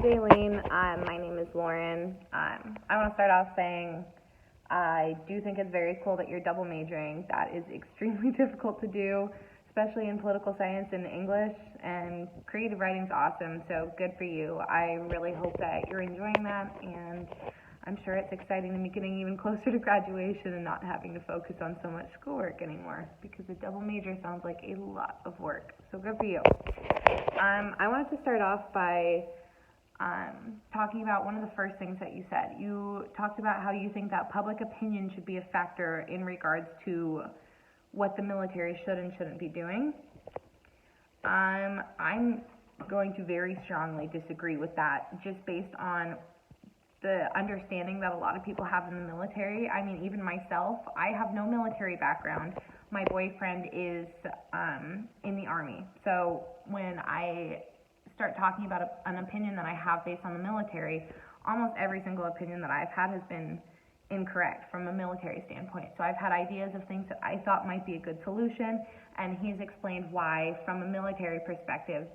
Jailene. My name is Lauren. I want to start off saying I do think it's very cool that you're double majoring. That is extremely difficult to do, especially in political science and English, and creative writing's awesome, so good for you. I really hope that you're enjoying that, and I'm sure it's exciting to be getting even closer to graduation and not having to focus on so much schoolwork anymore, because a double major sounds like a lot of work, so good for you. I wanted to start off by talking about one of the first things that you said. You talked about how you think that public opinion should be a factor in regards to what the military should and shouldn't be doing. I'm going to very strongly disagree with that, just based on the understanding that a lot of people have in the military. I mean, even myself, I have no military background. My boyfriend is in the Army. So when I start talking about an opinion that I have based on the military, almost every single opinion that I've had has been incorrect from a military standpoint. So I've had ideas of things that I thought might be a good solution, and he's explained why, from a military perspective,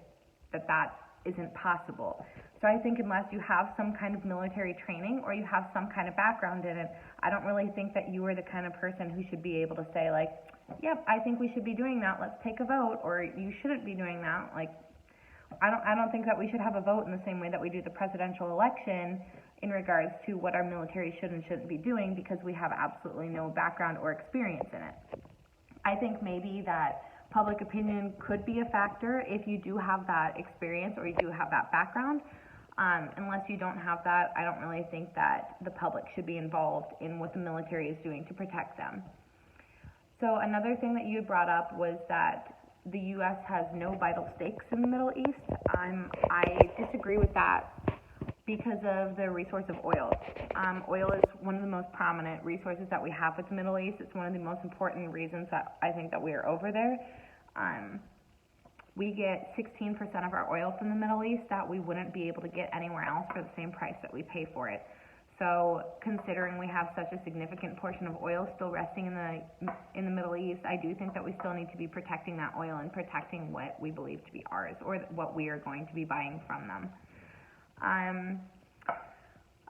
that isn't possible. So I think unless you have some kind of military training or you have some kind of background in it, I don't really think that you are the kind of person who should be able to say, like, yep, I think we should be doing that, let's take a vote, or you shouldn't be doing that. Like, I don't think that we should have a vote in the same way that we do the presidential election in regards to what our military should and shouldn't be doing, because we have absolutely no background or experience in it. I think maybe that public opinion could be a factor if you do have that experience or you do have that background. Unless you don't have that, I don't really think that the public should be involved in what the military is doing to protect them. So another thing that you had brought up was that the U.S. has no vital stakes in the Middle East. I disagree with that because of the resource of oil. Oil is one of the most prominent resources that we have with the Middle East. It's one of the most important reasons that I think that we are over there. We get 16% of our oil from the Middle East that we wouldn't be able to get anywhere else for the same price that we pay for it. So considering we have such a significant portion of oil still resting in the Middle East, I do think that we still need to be protecting that oil and protecting what we believe to be ours, or what we are going to be buying from them.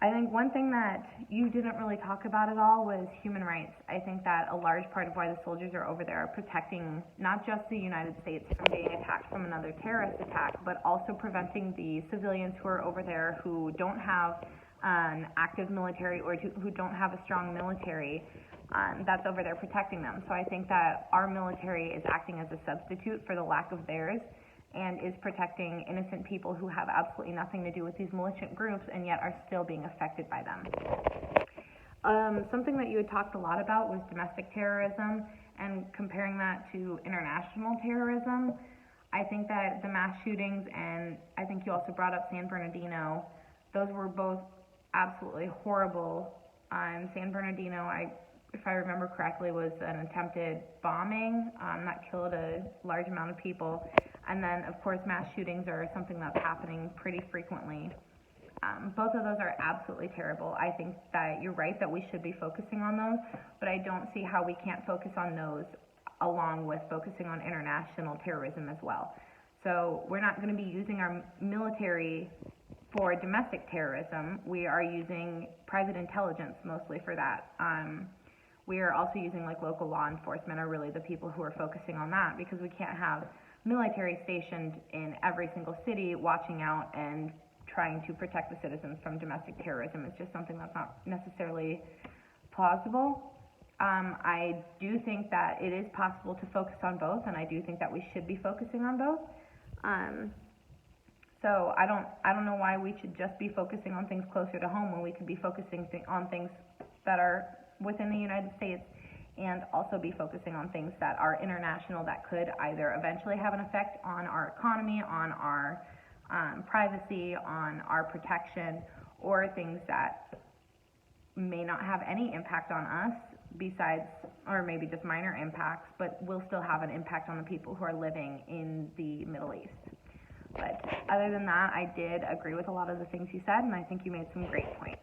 I think one thing that you didn't really talk about at all was human rights. I think that a large part of why the soldiers are over there are protecting not just the United States from being attacked from another terrorist attack, but also preventing the civilians who are over there who don't have an active military or who don't have a strong military that's over there protecting them. So I think that our military is acting as a substitute for the lack of theirs, and is protecting innocent people who have absolutely nothing to do with these militant groups and yet are still being affected by them. Something that you had talked a lot about was domestic terrorism and comparing that to international terrorism. I think that the mass shootings, and I think you also brought up San Bernardino, those were both absolutely horrible. San Bernardino, if I remember correctly, was an attempted bombing that killed a large amount of people. And then, of course, mass shootings are something that's happening pretty frequently. Both of those are absolutely terrible. I think that you're right that we should be focusing on those, but I don't see how we can't focus on those along with focusing on international terrorism as well. So we're not going to be using our military for domestic terrorism. We are using private intelligence mostly for that. We are also using local law enforcement are really the people who are focusing on that, because we can't have military stationed in every single city watching out and trying to protect the citizens from domestic terrorism. It's just something that's not necessarily plausible. I do think that it is possible to focus on both, and I do think that we should be focusing on both. So I don't know why we should just be focusing on things closer to home when we could be focusing on things that are within the United States, and also be focusing on things that are international that could either eventually have an effect on our economy, on our privacy, on our protection, or things that may not have any impact on us besides, or maybe just minor impacts, but will still have an impact on the people who are living in the Middle East. But other than that, I did agree with a lot of the things you said, and I think you made some great points.